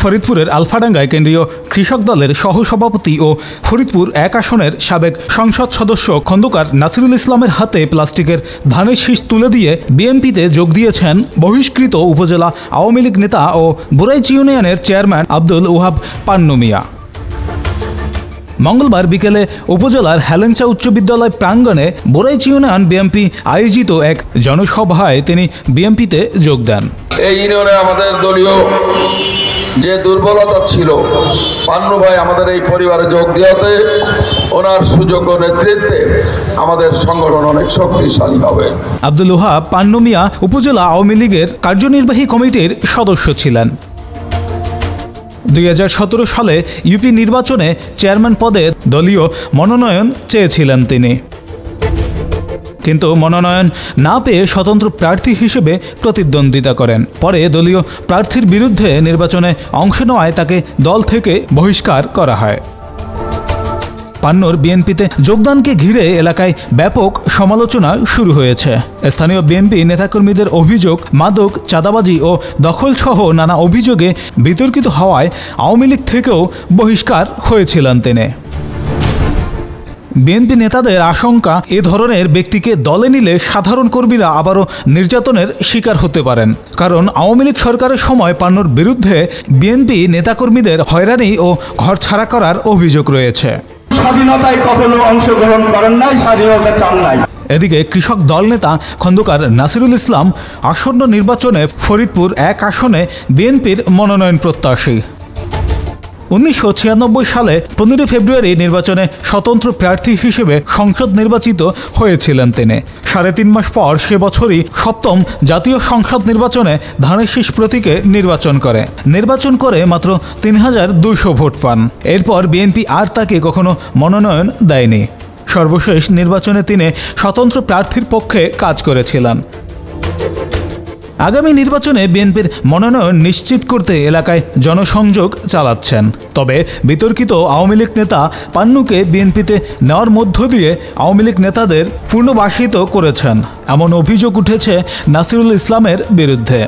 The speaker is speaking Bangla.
ফরিদপুরের আলফাডাঙ্গায় কেন্দ্রীয় কৃষক দলের সহসভাপতি ও ফরিদপুর 1 আসনের সাবেক সংসদ সদস্য খন্দকার নাসিরুল ইসলামের হাতে প্লাস্টিকের ধানের শীষ তুলে দিয়ে বিএনপিতে যোগ দিয়েছেন বহিষ্কৃত উপজেলা আওয়ামী লীগ নেতা ও বুরাইচ ইউনিয়নের চেয়ারম্যান আব্দুল ওহাব পান্নু মিয়া। মঙ্গলবার বিকেলে উপজেলার হেলেঞ্চা উচ্চ বিদ্যালয় প্রাঙ্গণে বুরাইচ ইউনিয়ন বিএনপি আয়োজিত এক জনসভায় তিনি বিএনপিতে যোগ দেন। এই ইউনিয়নে আমাদের দলীয় যে দুর্বলতা ছিল, পান্নু ভাই আমাদের এই পরিবারে যোগ দেওয়াতে ওনার সুযোগ্য নেতৃত্বে আমাদের সংগঠন অনেক শক্তিশালী হবে। আব্দুল ওহাব পান্নু মিয়া উপজেলা আওয়ামী লীগের কার্যনির্বাহী কমিটির সদস্য ছিলেন। 2017 সালে ইউপি নির্বাচনে চেয়ারম্যান পদে দলীয় মনোনয়ন চেয়েছিলেন তিনি, কিন্তু মনোনয়ন না পেয়ে স্বতন্ত্র প্রার্থী হিসেবে প্রতিদ্বন্দ্বিতা করেন। পরে দলীয় প্রার্থীর বিরুদ্ধে নির্বাচনে অংশ নেওয়ায় তাকে দল থেকে বহিষ্কার করা হয়। পান্নুর বিএনপিতে যোগদানকে ঘিরে এলাকায় ব্যাপক সমালোচনা শুরু হয়েছে। স্থানীয় বিএনপি নেতাকর্মীদের অভিযোগ, মাদক, চাঁদাবাজি ও দখলসহ নানা অভিযোগে বিতর্কিত হওয়ায় আওয়ামী লীগ থেকেও বহিষ্কার হয়েছিলেন তিনি। বিএনপি নেতাদের আশঙ্কা, এ ধরনের ব্যক্তিকে দলে নিলে সাধারণ কর্মীরা আবারও নির্যাতনের শিকার হতে পারেন। কারণ আওয়ামী লীগ সরকারের সময় পান্নুর বিরুদ্ধে বিএনপি নেতাকর্মীদের হয়রানি ও ঘর ছাড়া করার অভিযোগ রয়েছে। স্বাধীনতায় কখনো অংশগ্রহণ করেন নাই, স্বাধীনতা চান নাই। এদিকে কৃষক দল নেতা খন্দকার নাসিরুল ইসলাম আসন্ন নির্বাচনে ফরিদপুর 1 আসনে বিএনপির মনোনয়ন প্রত্যাশী। 1996 সালে 15 ফেব্রুয়ারি নির্বাচনে স্বতন্ত্র প্রার্থী হিসেবে সংসদ নির্বাচিত হয়েছিলেন তিনি। 3.5 মাস পর সে বছরই 7ম জাতীয় সংসদ নির্বাচনে ধানের শীষ প্রতীকে নির্বাচন করে মাত্র 3200 ভোট পান। এরপর বিএনপি আর তাকে কখনো মনোনয়ন দেয়নি। সর্বশেষ নির্বাচনে তিনি স্বতন্ত্র প্রার্থীর পক্ষে কাজ করেছিলেন। আগামী নির্বাচনে বিএনপির মনোনয়ন নিশ্চিত করতে এলাকায় জনসংযোগ চালাচ্ছেন। তবে বিতর্কিত আওয়ামী লীগ নেতা পান্নুকে বিএনপিতে নেওয়ার মধ্য দিয়ে আওয়ামী লীগ নেতাদের পুনর্বাসিত করেছেন, এমন অভিযোগ উঠেছে নাসিরুল ইসলামের বিরুদ্ধে।